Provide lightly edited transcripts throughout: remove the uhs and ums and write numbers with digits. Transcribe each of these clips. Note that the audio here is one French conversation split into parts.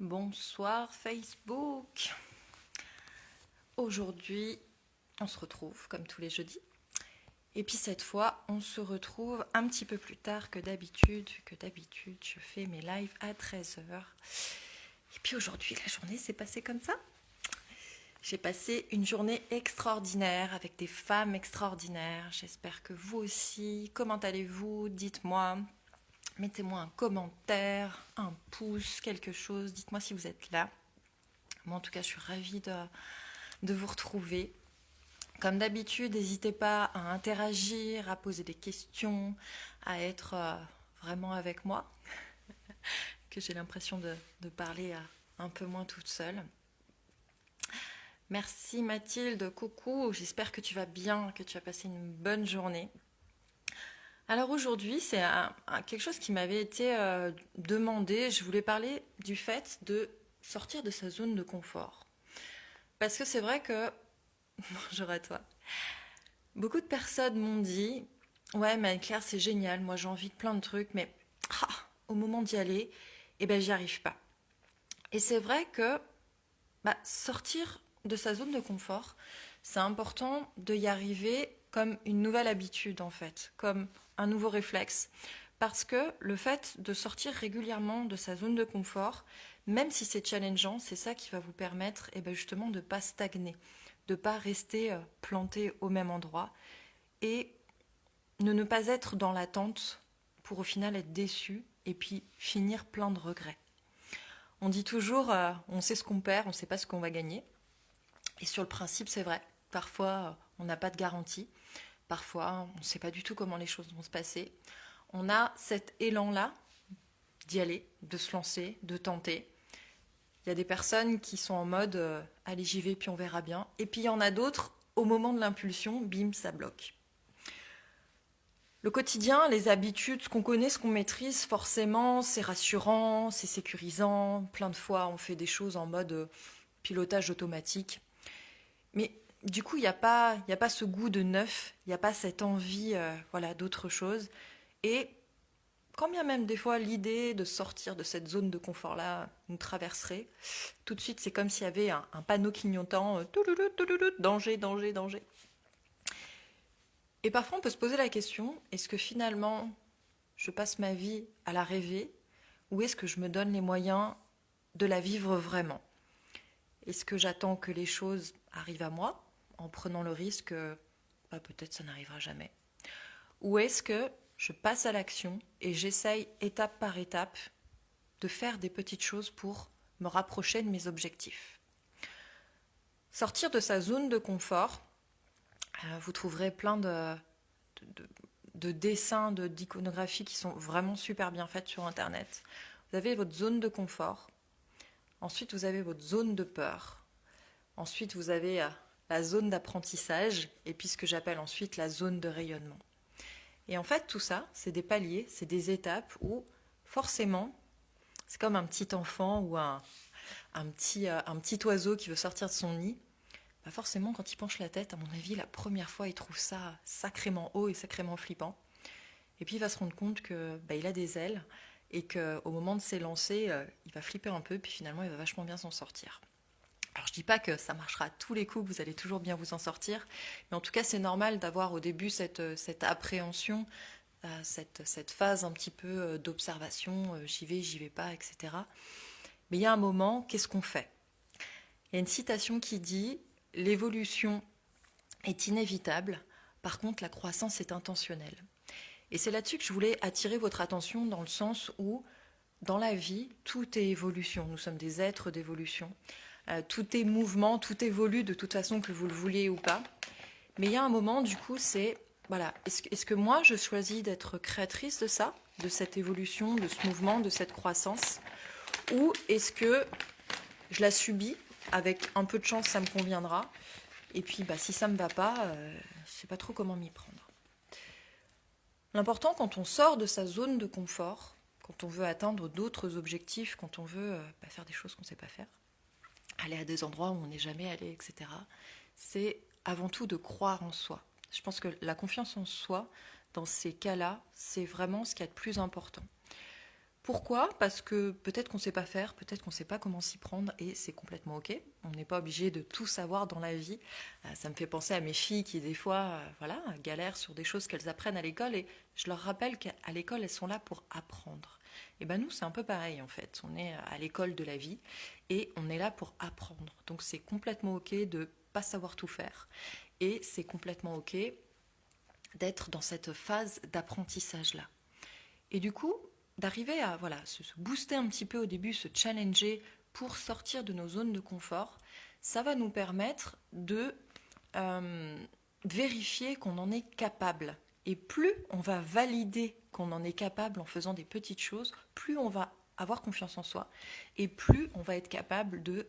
Bonsoir Facebook. Aujourd'hui, on se retrouve comme tous les jeudis. Et puis cette fois, on se retrouve un petit peu plus tard que d'habitude. Je fais mes lives à 13 heures. Et puis aujourd'hui, la journée s'est passée comme ça. J'ai passé une journée extraordinaire avec des femmes extraordinaires. J'espère que vous aussi. Comment allez-vous? Dites-moi. Mettez-moi un commentaire, un pouce, quelque chose. Dites-moi si vous êtes là. Moi, en tout cas, je suis ravie de vous retrouver. Comme d'habitude, n'hésitez pas à interagir, à poser des questions, à être vraiment avec moi, que j'ai l'impression de parler un peu moins toute seule. Merci Mathilde, coucou, j'espère que tu vas bien, que tu as passé une bonne journée. Alors aujourd'hui, c'est quelque chose qui m'avait été demandé. Je voulais parler du fait de sortir de sa zone de confort. Parce que c'est vrai que, bonjour à toi, beaucoup de personnes m'ont dit, ouais mais Claire c'est génial, moi j'ai envie de plein de trucs, mais au moment d'y aller, eh ben j'y arrive pas. Et c'est vrai que sortir de sa zone de confort, c'est important de y arriver comme une nouvelle habitude en fait, comme un nouveau réflexe. Parce que le fait de sortir régulièrement de sa zone de confort, même si c'est challengeant, c'est ça qui va vous permettre justement de ne pas stagner, de ne pas rester planté au même endroit et ne pas être dans l'attente pour au final être déçu et puis finir plein de regrets. On dit toujours, on sait ce qu'on perd, on ne sait pas ce qu'on va gagner. Et sur le principe, c'est vrai. Parfois, on n'a pas de garantie. Parfois, on ne sait pas du tout comment les choses vont se passer. On a cet élan-là d'y aller, de se lancer, de tenter. Il y a des personnes qui sont en mode allez, j'y vais, puis on verra bien. Et puis il y en a d'autres, au moment de l'impulsion, bim, ça bloque. Le quotidien, les habitudes, ce qu'on connaît, ce qu'on maîtrise, forcément, c'est rassurant, c'est sécurisant. Plein de fois, on fait des choses en mode pilotage automatique. Mais du coup, il y a pas ce goût de neuf, il n'y a pas cette envie d'autre chose. Et quand bien même des fois l'idée de sortir de cette zone de confort-là nous traverserait, tout de suite c'est comme s'il y avait un panneau clignotant, danger, danger, danger. Et parfois on peut se poser la question, est-ce que finalement je passe ma vie à la rêver ou est-ce que je me donne les moyens de la vivre vraiment? Est-ce que j'attends que les choses arrivent à moi en prenant le risque que peut-être ça n'arrivera jamais? Ou est-ce que je passe à l'action et j'essaye étape par étape de faire des petites choses pour me rapprocher de mes objectifs? Sortir de sa zone de confort, vous trouverez plein de, de dessins, d'iconographies qui sont vraiment super bien faites sur Internet. Vous avez votre zone de confort, ensuite vous avez votre zone de peur, ensuite vous avez la zone d'apprentissage et puis ce que j'appelle ensuite la zone de rayonnement. Et en fait tout ça, c'est des paliers, c'est des étapes où forcément, c'est comme un petit enfant ou un petit oiseau qui veut sortir de son nid. Forcément, quand il penche la tête, à mon avis, la première fois, il trouve ça sacrément haut et sacrément flippant. Et puis il va se rendre compte que il a des ailes et qu'au moment de s'élancer, il va flipper un peu, puis finalement, il va vachement bien s'en sortir. Alors je dis pas que ça marchera à tous les coups, que vous allez toujours bien vous en sortir, mais en tout cas c'est normal d'avoir au début cette appréhension, cette phase un petit peu d'observation, j'y vais pas, etc. Mais il y a un moment, qu'est-ce qu'on fait? Il y a une citation qui dit l'évolution est inévitable, par contre la croissance est intentionnelle. Et c'est là-dessus que je voulais attirer votre attention dans le sens où, dans la vie, tout est évolution. Nous sommes des êtres d'évolution. Tout est mouvement, tout évolue de toute façon que vous le vouliez ou pas. Mais il y a un moment, du coup, c'est, voilà, est-ce que moi, je choisis d'être créatrice de ça, de cette évolution, de ce mouvement, de cette croissance, ou est-ce que je la subis, avec un peu de chance, ça me conviendra, et puis si ça me va pas, je sais pas trop comment m'y prendre. L'important quand on sort de sa zone de confort, quand on veut atteindre d'autres objectifs, quand on veut faire des choses qu'on ne sait pas faire, aller à des endroits où on n'est jamais allé, etc., c'est avant tout de croire en soi. Je pense que la confiance en soi, dans ces cas-là, c'est vraiment ce qu'il y a de plus important. Pourquoi? Parce que peut-être qu'on ne sait pas faire, peut-être qu'on ne sait pas comment s'y prendre et c'est complètement ok. On n'est pas obligé de tout savoir dans la vie. Ça me fait penser à mes filles qui des fois voilà, galèrent sur des choses qu'elles apprennent à l'école et je leur rappelle qu'à l'école elles sont là pour apprendre. Et ben nous c'est un peu pareil en fait. On est à l'école de la vie et on est là pour apprendre. Donc c'est complètement ok de pas savoir tout faire et c'est complètement ok d'être dans cette phase d'apprentissage là. Et du coup, d'arriver à voilà, se booster un petit peu au début, se challenger pour sortir de nos zones de confort, ça va nous permettre de vérifier qu'on en est capable. Et plus on va valider qu'on en est capable en faisant des petites choses, plus on va avoir confiance en soi et plus on va être capable de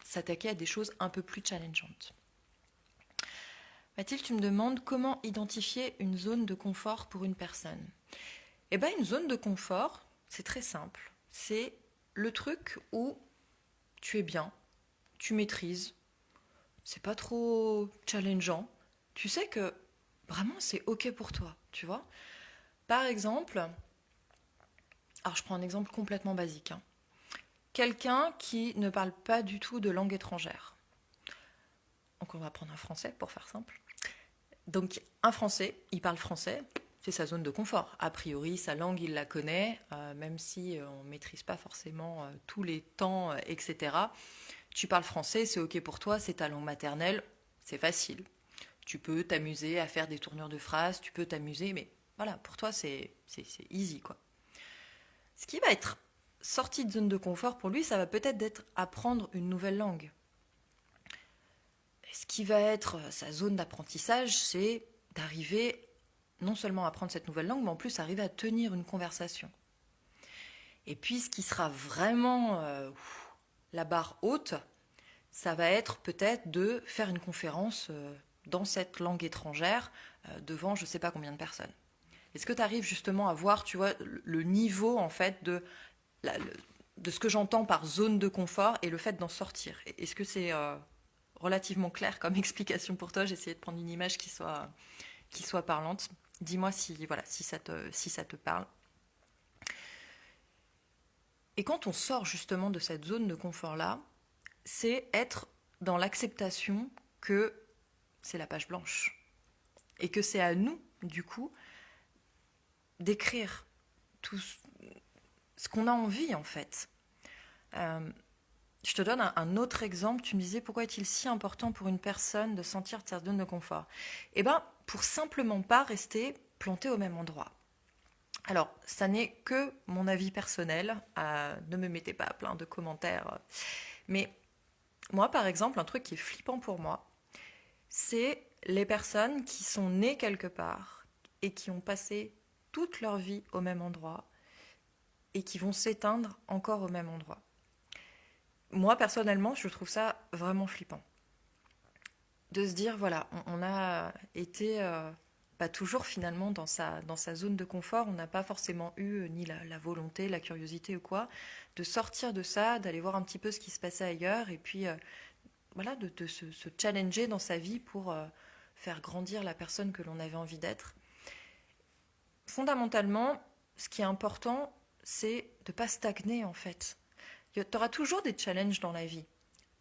s'attaquer à des choses un peu plus challengeantes. Mathilde, tu me demandes comment identifier une zone de confort pour une personne. Eh bien, une zone de confort, c'est très simple. C'est le truc où tu es bien, tu maîtrises, c'est pas trop challengeant. Tu sais que vraiment c'est ok pour toi, tu vois. Par exemple, alors je prends un exemple complètement basique. Quelqu'un qui ne parle pas du tout de langue étrangère. Donc on va prendre un français pour faire simple. Donc un français, il parle français, c'est sa zone de confort. A priori, sa langue, il la connaît, même si on ne maîtrise pas forcément tous les temps, etc. Tu parles français, c'est ok pour toi, c'est ta langue maternelle, c'est facile. Tu peux t'amuser à faire des tournures de phrases, tu peux t'amuser, mais voilà, pour toi, c'est easy, quoi. Ce qui va être sorti de zone de confort, pour lui, ça va peut-être être apprendre une nouvelle langue. Ce qui va être sa zone d'apprentissage, c'est d'arriver non seulement à apprendre cette nouvelle langue, mais en plus arriver à tenir une conversation. Et puis ce qui sera vraiment la barre haute, ça va être peut-être de faire une conférence dans cette langue étrangère devant je ne sais pas combien de personnes. Est-ce que tu arrives justement à voir, tu vois, le niveau en fait de ce que j'entends par zone de confort et le fait d'en sortir? Est-ce que c'est relativement clair comme explication pour toi? J'ai essayé de prendre une image qui soit parlante. Dis-moi si ça te parle. Et quand on sort justement de cette zone de confort-là, c'est être dans l'acceptation que c'est la page blanche. Et que c'est à nous, du coup, d'écrire tout ce qu'on a envie, en fait. Je te donne un autre exemple. Tu me disais, pourquoi est-il si important pour une personne de sortir de sa zone de confort? Eh bien, pour simplement pas rester planté au même endroit. Alors, ça n'est que mon avis personnel. Ne me mettez pas plein de commentaires. Mais moi, par exemple, un truc qui est flippant pour moi, c'est les personnes qui sont nées quelque part et qui ont passé toute leur vie au même endroit et qui vont s'éteindre encore au même endroit. Moi, personnellement, je trouve ça vraiment flippant. De se dire, voilà, on a été pas toujours finalement dans sa zone de confort, on n'a pas forcément eu ni la volonté, la curiosité ou quoi, de sortir de ça, d'aller voir un petit peu ce qui se passait ailleurs et puis voilà, de se challenger dans sa vie pour faire grandir la personne que l'on avait envie d'être. Fondamentalement, ce qui est important, c'est de ne pas stagner en fait. Tu auras toujours des challenges dans la vie.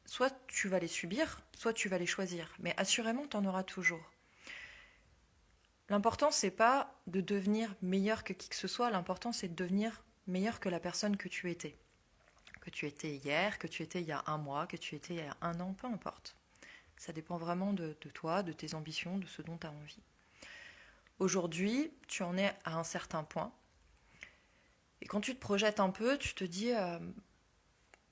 Soit tu vas les subir, soit tu vas les choisir. Mais assurément, tu en auras toujours. L'important, c'est pas de devenir meilleur que qui que ce soit. L'important, c'est de devenir meilleur que la personne que tu étais. Que tu étais hier, que tu étais il y a un mois, que tu étais il y a un an, peu importe. Ça dépend vraiment de toi, de tes ambitions, de ce dont tu as envie. Aujourd'hui, tu en es à un certain point. Et quand tu te projettes un peu, tu te dis,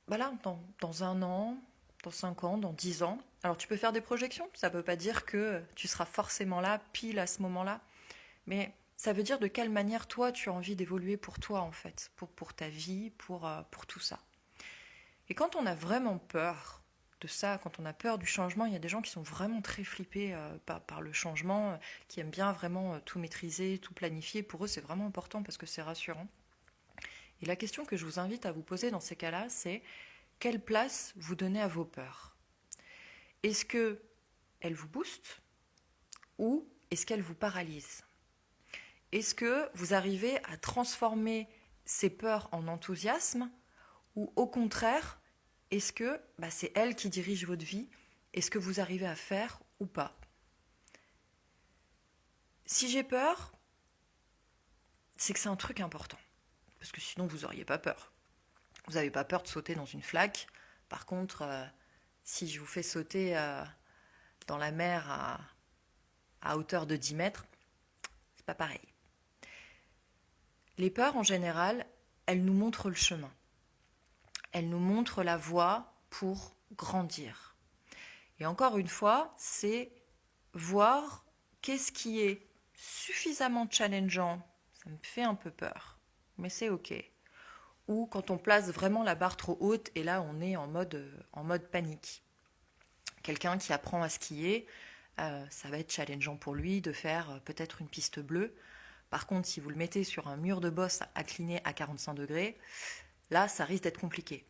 voilà, dans un an, dans 5 ans, dans 10 ans. Alors tu peux faire des projections, ça ne veut pas dire que tu seras forcément là, pile à ce moment-là, mais ça veut dire de quelle manière toi tu as envie d'évoluer pour toi en fait, pour ta vie, pour tout ça. Et quand on a vraiment peur de ça, quand on a peur du changement, il y a des gens qui sont vraiment très flippés par le changement, qui aiment bien vraiment tout maîtriser, tout planifier. Pour eux, c'est vraiment important parce que c'est rassurant. Et la question que je vous invite à vous poser dans ces cas-là, c'est quelle place vous donnez à vos peurs? Est-ce qu'elles vous boostent ou est-ce qu'elles vous paralysent? Est-ce que vous arrivez à transformer ces peurs en enthousiasme ou au contraire, est-ce que c'est elle qui dirige votre vie et ce que vous arrivez à faire ou pas? Si j'ai peur, c'est que c'est un truc important. Parce que sinon, vous n'auriez pas peur. Vous n'avez pas peur de sauter dans une flaque. Par contre, si je vous fais sauter dans la mer à hauteur de 10 mètres, c'est pas pareil. Les peurs, en général, elles nous montrent le chemin. Elles nous montrent la voie pour grandir. Et encore une fois, c'est voir qu'est-ce qui est suffisamment challengeant. Ça me fait un peu peur, mais c'est ok. Ou quand on place vraiment la barre trop haute et là on est en mode panique. Quelqu'un qui apprend à skier, ça va être challengeant pour lui de faire peut-être une piste bleue. Par contre, si vous le mettez sur un mur de bosse incliné à 45 degrés, là ça risque d'être compliqué.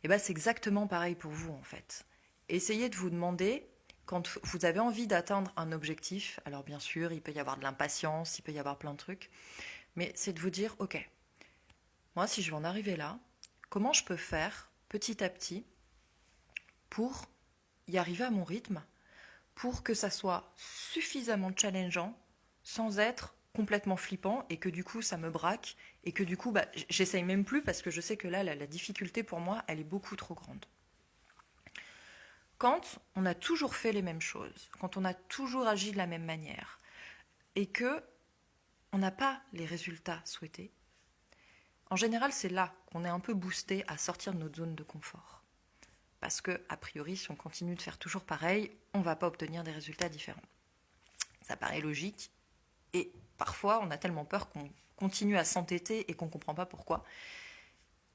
Et bien c'est exactement pareil pour vous en fait. Essayez de vous demander, quand vous avez envie d'atteindre un objectif, alors bien sûr il peut y avoir de l'impatience, il peut y avoir plein de trucs, mais c'est de vous dire, ok, moi si je veux en arriver là, comment je peux faire petit à petit pour y arriver à mon rythme, pour que ça soit suffisamment challengeant sans être complètement flippant et que du coup ça me braque et que du coup j'essaye même plus parce que je sais que là la difficulté pour moi elle est beaucoup trop grande. Quand on a toujours fait les mêmes choses, quand on a toujours agi de la même manière et que on n'a pas les résultats souhaités, en général c'est là qu'on est un peu boosté à sortir de notre zone de confort. Parce que, a priori, si on continue de faire toujours pareil, on ne va pas obtenir des résultats différents. Ça paraît logique. Et parfois, on a tellement peur qu'on continue à s'entêter et qu'on ne comprend pas pourquoi.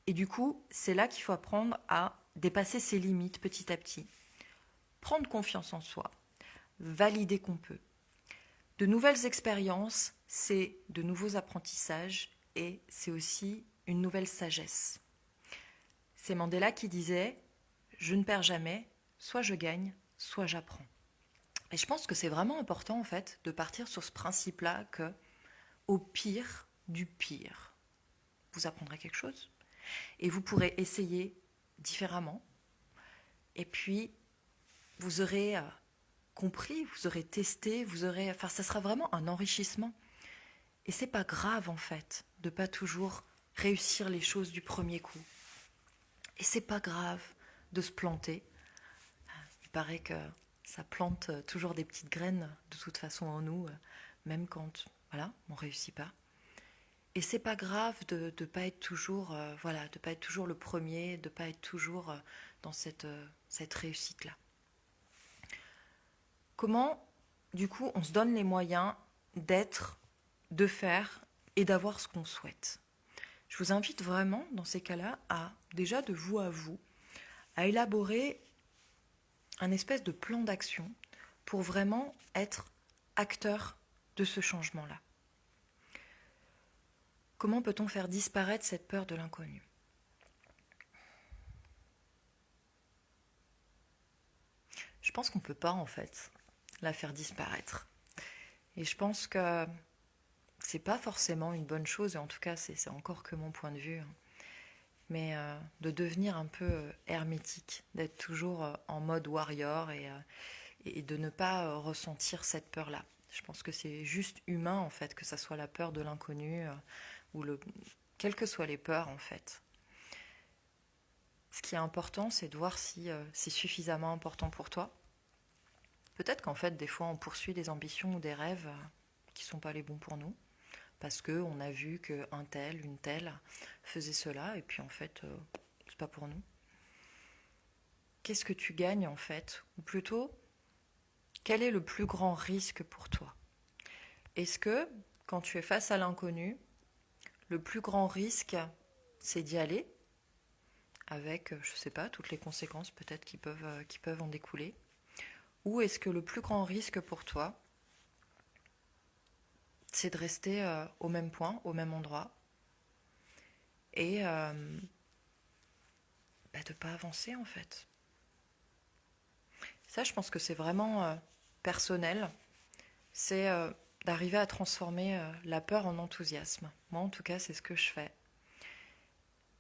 Et du coup, c'est là qu'il faut apprendre à dépasser ses limites petit à petit. Prendre confiance en soi. Valider qu'on peut. De nouvelles expériences, c'est de nouveaux apprentissages et c'est aussi une nouvelle sagesse. C'est Mandela qui disait « Je ne perds jamais, soit je gagne, soit j'apprends ». Et je pense que c'est vraiment important en fait de partir sur ce principe-là que au pire du pire, vous apprendrez quelque chose et vous pourrez essayer différemment. Et puis vous aurez compris, vous aurez testé, ça sera vraiment un enrichissement. Et c'est pas grave en fait de pas toujours réussir les choses du premier coup. Et c'est pas grave de se planter. Il paraît que ça plante toujours des petites graines de toute façon en nous, même quand on réussit pas. Et c'est pas grave de pas être toujours de pas être toujours le premier, de pas être toujours dans cette réussite là. Comment du coup on se donne les moyens d'être, de faire et d'avoir ce qu'on souhaite? Je vous invite vraiment dans ces cas-là à déjà de vous à vous à élaborer un espèce de plan d'action pour vraiment être acteur de ce changement-là. Comment peut-on faire disparaître cette peur de l'inconnu? Je pense qu'on ne peut pas en fait la faire disparaître. Et je pense que c'est pas forcément une bonne chose, et en tout cas c'est encore que mon point de vue, mais de devenir un peu hermétique, d'être toujours en mode warrior et de ne pas ressentir cette peur-là. Je pense que c'est juste humain en fait, que ça soit la peur de l'inconnu ou quelles que soient les peurs en fait. Ce qui est important, c'est de voir si c'est suffisamment important pour toi. Peut-être qu'en fait, des fois, on poursuit des ambitions ou des rêves qui ne sont pas les bons pour nous, parce qu'on a vu qu'un tel, une telle faisait cela, et puis en fait, c'est pas pour nous. Qu'est-ce que tu gagnes en fait? Ou plutôt, quel est le plus grand risque pour toi? Est-ce que, quand tu es face à l'inconnu, le plus grand risque, c'est d'y aller, avec, je sais pas, toutes les conséquences peut-être qui peuvent en découler? Ou est-ce que le plus grand risque pour toi, c'est de rester au même point, au même endroit, et de ne pas avancer en fait? Ça, je pense que c'est vraiment personnel. C'est d'arriver à transformer la peur en enthousiasme. Moi, en tout cas, c'est ce que je fais.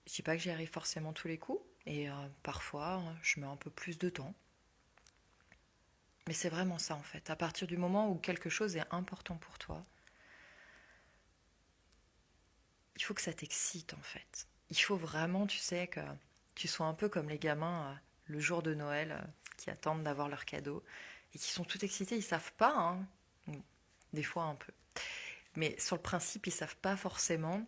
Je dis pas que j'y arrive forcément tous les coups, et parfois je mets un peu plus de temps. Mais c'est vraiment ça en fait. À partir du moment où quelque chose est important pour toi, il faut que ça t'excite en fait. Il faut vraiment, tu sais, que tu sois un peu comme les gamins le jour de Noël qui attendent d'avoir leur cadeau et qui sont tout excités. Ils savent pas, hein. Des fois un peu. Mais sur le principe, ils savent pas forcément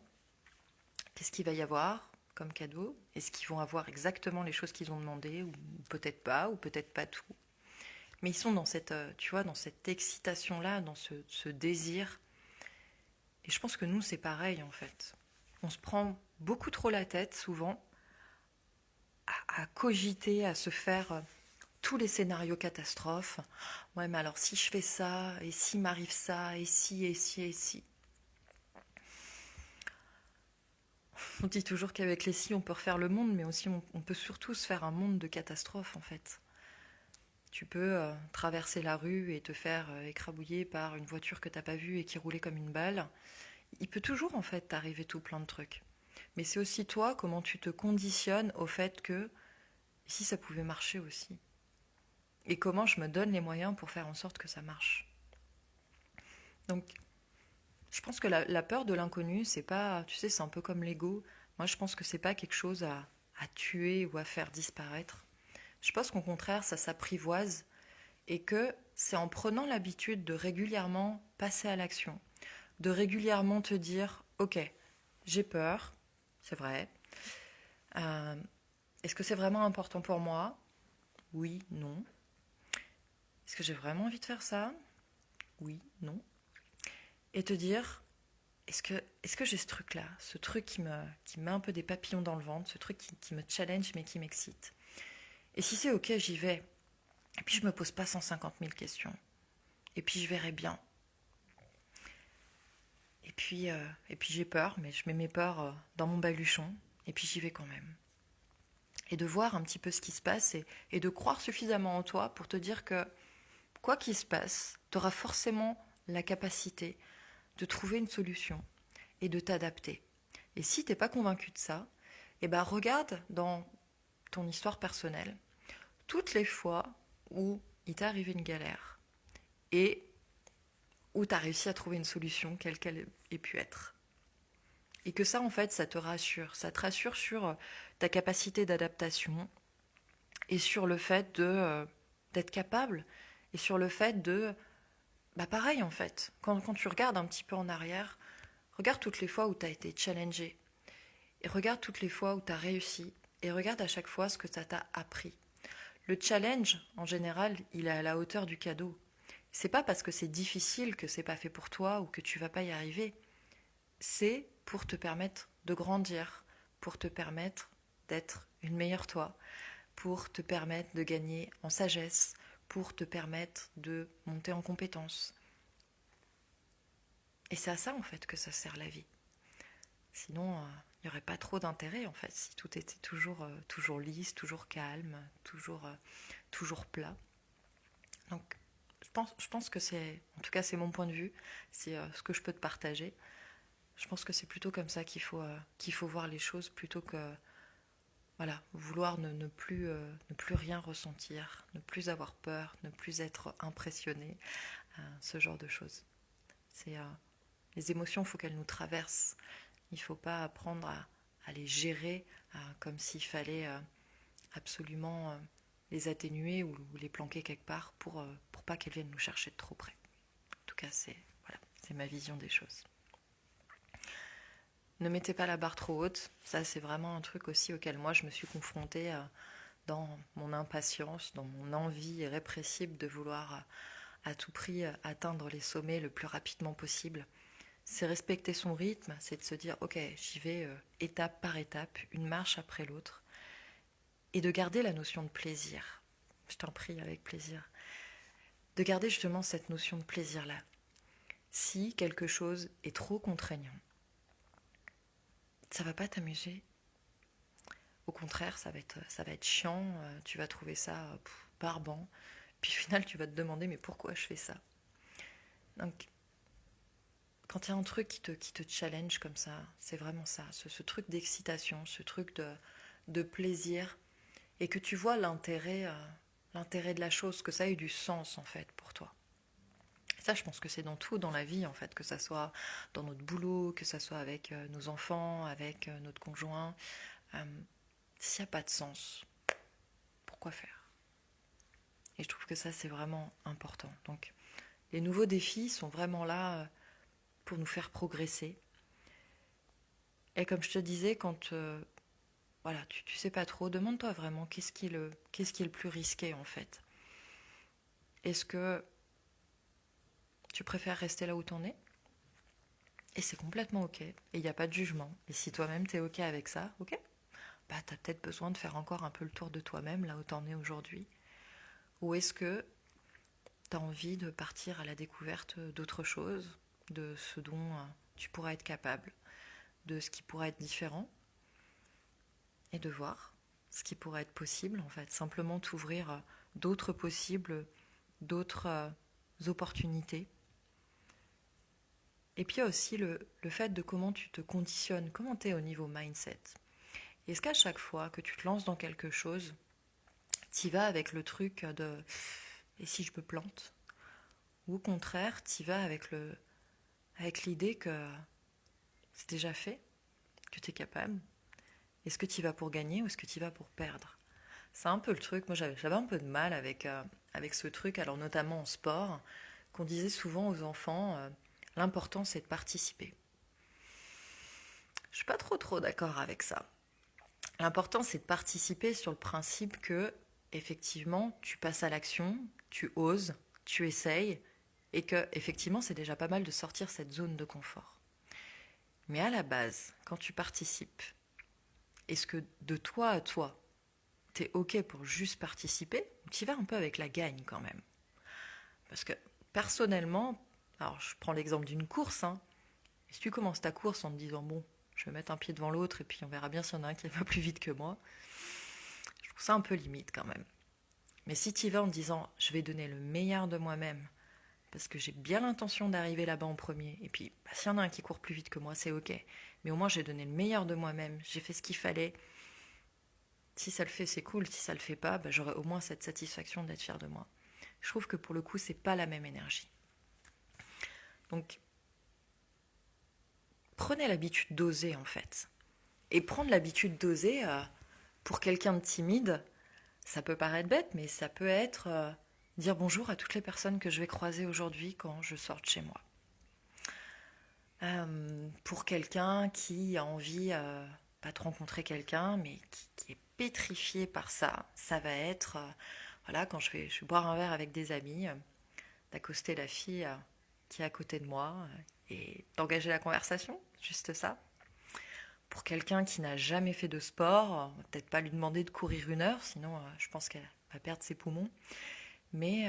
qu'est-ce qu'il va y avoir comme cadeau. Est-ce qu'ils vont avoir exactement les choses qu'ils ont demandé ou peut-être pas tout. Mais ils sont dans cette, tu vois, dans cette excitation-là, dans ce désir. Et je pense que nous, c'est pareil en fait. On se prend beaucoup trop la tête souvent à cogiter, à se faire tous les scénarios catastrophes. Ouais, mais alors si je fais ça, et s'il m'arrive ça, et si, et si, et si. On dit toujours qu'avec les si, on peut refaire le monde, mais aussi on peut surtout se faire un monde de catastrophes en fait. Tu peux traverser la rue et te faire écrabouiller par une voiture que t'as pas vue et qui roulait comme une balle. Il peut toujours en fait t'arriver tout plein de trucs. Mais c'est aussi toi comment tu te conditionnes au fait que si ça pouvait marcher aussi. Et comment je me donne les moyens pour faire en sorte que ça marche. Donc je pense que la peur de l'inconnu, c'est pas, tu sais, c'est un peu comme l'ego. Moi je pense que c'est pas quelque chose à tuer ou à faire disparaître. Je pense qu'au contraire, ça s'apprivoise et que c'est en prenant l'habitude de régulièrement passer à l'action, de régulièrement te dire, ok, j'ai peur, c'est vrai. Euh, Est-ce que c'est vraiment important pour moi? Oui, non. Est-ce que j'ai vraiment envie de faire ça? Oui, non. Et te dire, est-ce que j'ai ce truc-là, ce truc qui me met un peu des papillons dans le ventre, ce truc qui me challenge mais qui m'excite. Et si c'est ok, j'y vais. Et puis je me pose pas 150 000 questions. Et puis je verrai bien. Et puis j'ai peur, mais je mets mes peurs dans mon baluchon. Et puis j'y vais quand même. Et de voir un petit peu ce qui se passe et de croire suffisamment en toi pour te dire que quoi qu'il se passe, tu auras forcément la capacité de trouver une solution et de t'adapter. Et si t'es pas convaincu de ça, eh ben regarde dans ton histoire personnelle toutes les fois où il t'est arrivé une galère et où tu as réussi à trouver une solution, quelle qu'elle ait pu être. Et que ça, en fait, ça te rassure. Ça te rassure sur ta capacité d'adaptation et sur le fait d'être capable et sur le fait de... Bah pareil, en fait. Quand tu regardes un petit peu en arrière, regarde toutes les fois où tu as été challengé. Et regarde toutes les fois où tu as réussi. Et regarde à chaque fois ce que ça t'a appris. Le challenge, en général, il est à la hauteur du cadeau. C'est pas parce que c'est difficile que c'est pas fait pour toi ou que tu vas pas y arriver. C'est pour te permettre de grandir, pour te permettre d'être une meilleure toi, pour te permettre de gagner en sagesse, pour te permettre de monter en compétences. Et c'est à ça en fait que ça sert la vie. Sinon, il n'y aurait pas trop d'intérêt en fait si tout était toujours lisse, toujours calme, toujours plat. Donc je pense que c'est, en tout cas c'est mon point de vue, c'est ce que je peux te partager. Je pense que c'est plutôt comme ça qu'il faut voir les choses plutôt que voilà, vouloir ne plus rien ressentir, ne plus avoir peur, ne plus être impressionné, ce genre de choses. C'est les émotions, il faut qu'elles nous traversent. Il ne faut pas apprendre à les gérer comme s'il fallait absolument les atténuer ou les planquer quelque part pour pas qu'elles viennent nous chercher de trop près. En tout cas, c'est ma vision des choses. Ne mettez pas la barre trop haute. Ça, c'est vraiment un truc aussi auquel moi, je me suis confrontée dans mon impatience, dans mon envie irrépressible de vouloir à tout prix atteindre les sommets le plus rapidement possible. C'est respecter son rythme, c'est de se dire, ok, j'y vais étape par étape, une marche après l'autre, et de garder la notion de plaisir. Je t'en prie, avec plaisir. De garder justement cette notion de plaisir-là. Si quelque chose est trop contraignant, ça va pas t'amuser. Au contraire, ça va être chiant, tu vas trouver ça barbant. Puis au final, tu vas te demander, mais pourquoi je fais ça? Donc, quand il y a un truc qui te challenge comme ça, c'est vraiment ça, ce truc d'excitation, ce truc de plaisir, et que tu vois l'intérêt de la chose, que ça ait du sens en fait pour toi. Ça, je pense que c'est dans tout dans la vie, en fait, que ça soit dans notre boulot, que ça soit avec nos enfants, avec notre conjoint. Euh, S'il n'y a pas de sens, pourquoi faire? Et je trouve que ça, c'est vraiment important. Donc, les nouveaux défis sont vraiment là pour nous faire progresser. Et comme je te disais, quand voilà, tu sais pas trop, demande-toi vraiment qu'est-ce qui est le plus risqué, en fait. Est-ce que tu préfères rester là où t'en es? Et c'est complètement ok. Et il n'y a pas de jugement. Et si toi-même t'es ok avec ça, ok, bah t'as peut-être besoin de faire encore un peu le tour de toi-même là où t'en es aujourd'hui. Ou est-ce que t'as envie de partir à la découverte d'autre chose, de ce dont tu pourras être capable, de ce qui pourra être différent, et de voir ce qui pourrait être possible en fait. Simplement t'ouvrir d'autres possibles, d'autres opportunités. Et puis il y a aussi le fait de comment tu te conditionnes, comment tu es au niveau mindset. Est-ce qu'à chaque fois que tu te lances dans quelque chose, tu y vas avec le truc de et si je me plante? Ou au contraire, tu y vas avec l'idée que c'est déjà fait, que tu es capable? Est-ce que tu y vas pour gagner ou est-ce que tu y vas pour perdre? C'est un peu le truc, moi j'avais un peu de mal avec ce truc, alors notamment en sport, qu'on disait souvent aux enfants, l'important c'est de participer. Je suis pas trop d'accord avec ça. L'important, c'est de participer sur le principe que, effectivement, tu passes à l'action, tu oses, tu essayes, et que, effectivement, c'est déjà pas mal de sortir cette zone de confort. Mais à la base, quand tu participes, est-ce que de toi à toi, t'es ok pour juste participer, ou t'y vas un peu avec la gagne quand même? Parce que, personnellement, alors je prends l'exemple d'une course, hein, si tu commences ta course en te disant, bon, je vais mettre un pied devant l'autre, et puis on verra bien s'il y en a un qui va plus vite que moi, je trouve ça un peu limite quand même. Mais si tu y vas en te disant je vais donner le meilleur de moi-même, parce que j'ai bien l'intention d'arriver là-bas en premier, et puis bah, s'il y en a un qui court plus vite que moi, c'est ok. Mais au moins j'ai donné le meilleur de moi-même, j'ai fait ce qu'il fallait. Si ça le fait, c'est cool. Si ça le fait pas, bah, j'aurai au moins cette satisfaction d'être fier de moi. Je trouve que pour le coup, c'est pas la même énergie. Donc, prenez l'habitude d'oser en fait. Et prendre l'habitude d'oser, pour quelqu'un de timide, ça peut paraître bête, mais ça peut être dire bonjour à toutes les personnes que je vais croiser aujourd'hui quand je sors de chez moi. Pour quelqu'un qui a envie, pas de rencontrer quelqu'un, mais qui est pétrifié par ça, ça va être, voilà, quand je vais boire un verre avec des amis, d'accoster la fille qui est à côté de moi et d'engager la conversation, juste ça. Pour quelqu'un qui n'a jamais fait de sport, on va peut-être pas lui demander de courir 1 heure, sinon je pense qu'elle va perdre ses poumons. Mais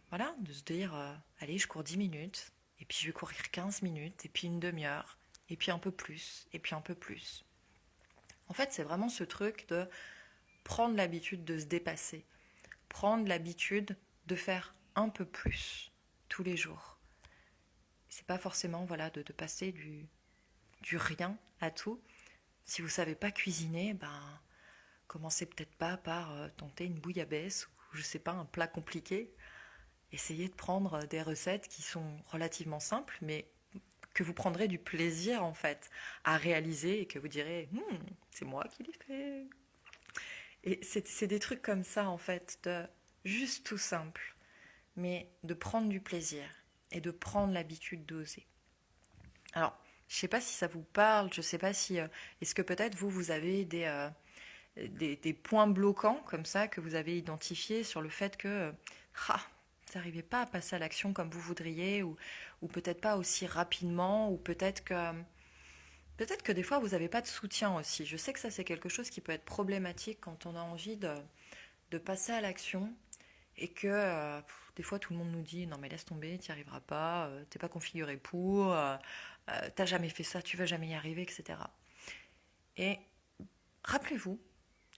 voilà, de se dire, allez, je cours 10 minutes, et puis je vais courir 15 minutes, et puis une demi-heure, et puis un peu plus, et puis un peu plus. En fait, c'est vraiment ce truc de prendre l'habitude de se dépasser, prendre l'habitude de faire un peu plus tous les jours. C'est pas forcément voilà, de passer du rien à tout. Si vous savez pas cuisiner, ben commencez peut-être pas par tenter une bouillabaisse ou je sais pas, un plat compliqué. Essayez de prendre des recettes qui sont relativement simples, mais que vous prendrez du plaisir en fait à réaliser et que vous direz c'est moi qui l'ai fait. Et c'est des trucs comme ça en fait, de juste tout simple, mais de prendre du plaisir et de prendre l'habitude d'oser. Alors, je sais pas si ça vous parle, je sais pas si est-ce que peut-être vous avez des points bloquants comme ça que vous avez identifiés sur le fait que vous n'arrivez pas à passer à l'action comme vous voudriez ou peut-être pas aussi rapidement ou peut-être que des fois vous n'avez pas de soutien aussi. Je sais que ça c'est quelque chose qui peut être problématique quand on a envie de passer à l'action et que des fois tout le monde nous dit non mais laisse tomber, tu n'y arriveras pas, t'es pas configuré pour, t'as jamais fait ça, tu vas jamais y arriver, etc. Et rappelez-vous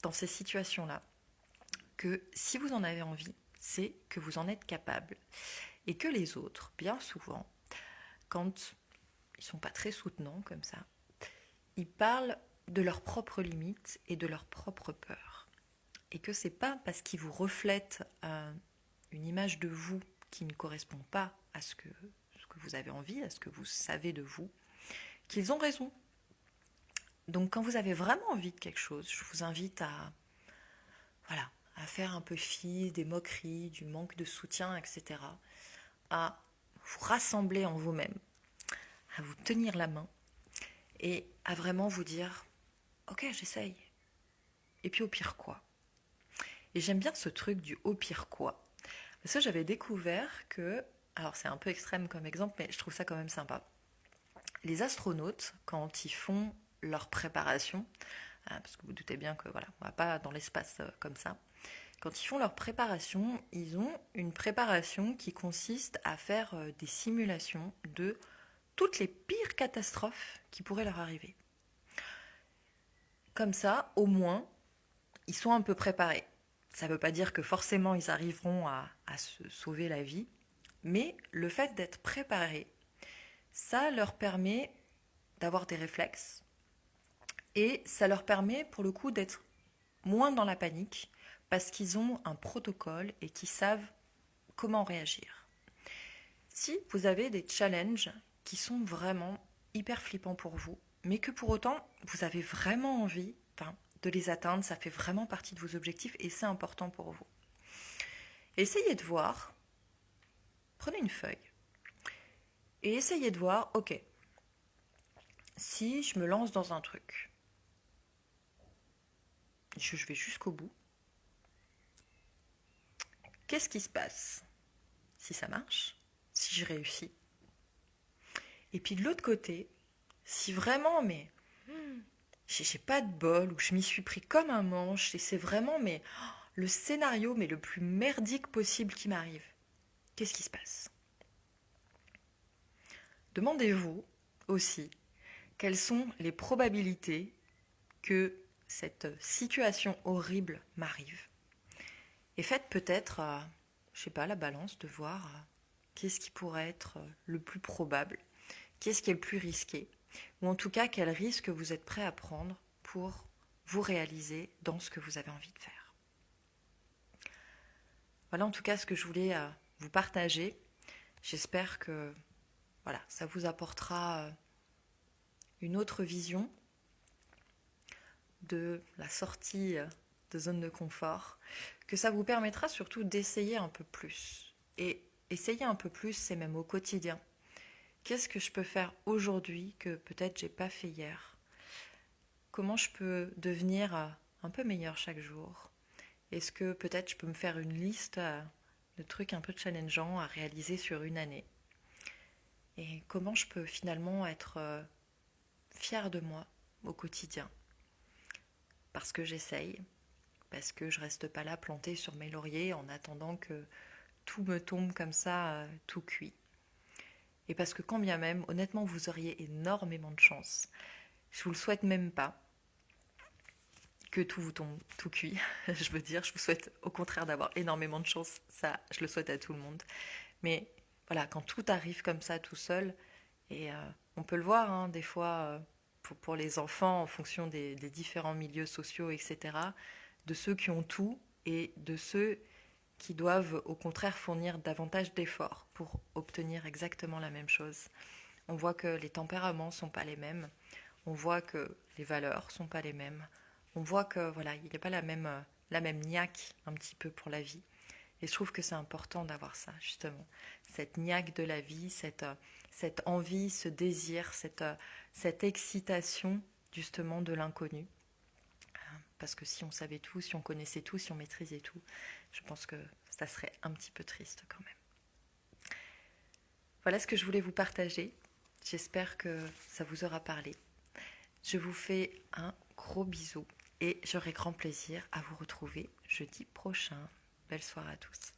dans ces situations-là que si vous en avez envie, c'est que vous en êtes capable. Et que les autres, bien souvent, quand ils sont pas très soutenants comme ça. Ils parlent de leurs propres limites et de leurs propres peurs. Et que c'est pas parce qu'ils vous reflètent une image de vous qui ne correspond pas à ce que vous avez envie, à ce que vous savez de vous, qu'ils ont raison. Donc quand vous avez vraiment envie de quelque chose, je vous invite à faire un peu fi des moqueries, du manque de soutien, etc. À vous rassembler en vous-même, à vous tenir la main et à vraiment vous dire « Ok, j'essaye. Et puis au pire quoi ?» Et j'aime bien ce truc du « au pire quoi ?» Parce que j'avais découvert que, alors c'est un peu extrême comme exemple, mais je trouve ça quand même sympa. Les astronautes, quand ils font leur préparation, parce que vous doutez bien que voilà, on va pas dans l'espace comme ça, quand ils font leur préparation, ils ont une préparation qui consiste à faire des simulations de toutes les pires catastrophes qui pourraient leur arriver. Comme ça, au moins, ils sont un peu préparés. Ça ne veut pas dire que forcément ils arriveront à se sauver la vie, mais le fait d'être préparés, ça leur permet d'avoir des réflexes et ça leur permet pour le coup d'être moins dans la panique parce qu'ils ont un protocole et qu'ils savent comment réagir. Si vous avez des challenges qui sont vraiment hyper flippants pour vous, mais que pour autant vous avez vraiment envie de les atteindre, ça fait vraiment partie de vos objectifs et c'est important pour vous. Essayez de voir, prenez une feuille et essayez de voir, ok, si je me lance dans un truc, je vais jusqu'au bout, qu'est-ce qui se passe si ça marche, si je réussis? Et puis de l'autre côté, si vraiment, mais j'ai pas de bol, ou je m'y suis pris comme un manche, et c'est vraiment le scénario le plus merdique possible qui m'arrive, qu'est-ce qui se passe? Demandez-vous aussi quelles sont les probabilités que cette situation horrible m'arrive. Et faites peut-être, je sais pas, la balance de voir qu'est-ce qui pourrait être le plus probable, qu'est-ce qui est le plus risqué, ou en tout cas quel risque vous êtes prêt à prendre pour vous réaliser dans ce que vous avez envie de faire. Voilà en tout cas ce que je voulais vous partager. J'espère que voilà, ça vous apportera une autre vision de la sortie de zone de confort, que ça vous permettra surtout d'essayer un peu plus. Et essayer un peu plus, c'est même au quotidien. Qu'est-ce que je peux faire aujourd'hui que peut-être j'ai pas fait hier? Comment je peux devenir un peu meilleur chaque jour? Est-ce que peut-être je peux me faire une liste de trucs un peu challengeants à réaliser sur une année? Et comment je peux finalement être fière de moi au quotidien? Parce que j'essaye, parce que je reste pas là plantée sur mes lauriers en attendant que tout me tombe comme ça, tout cuit. Et parce que quand bien même, honnêtement, vous auriez énormément de chance. Je vous le souhaite même pas que tout vous tombe tout cuit. Je veux dire, je vous souhaite au contraire d'avoir énormément de chance. Ça, je le souhaite à tout le monde. Mais voilà, quand tout arrive comme ça tout seul, et on peut le voir des fois pour les enfants en fonction des différents milieux sociaux, etc., de ceux qui ont tout et de ceux qui doivent au contraire fournir davantage d'efforts pour obtenir exactement la même chose. On voit que les tempéraments ne sont pas les mêmes, on voit que les valeurs ne sont pas les mêmes, on voit que voilà, il n'y a pas la même niaque un petit peu pour la vie. Et je trouve que c'est important d'avoir ça, justement. Cette niaque de la vie, cette envie, ce désir, cette excitation, justement, de l'inconnu. Parce que si on savait tout, si on connaissait tout, si on maîtrisait tout, je pense que ça serait un petit peu triste quand même. Voilà ce que je voulais vous partager. J'espère que ça vous aura parlé. Je vous fais un gros bisou et j'aurai grand plaisir à vous retrouver jeudi prochain. Belle soirée à tous.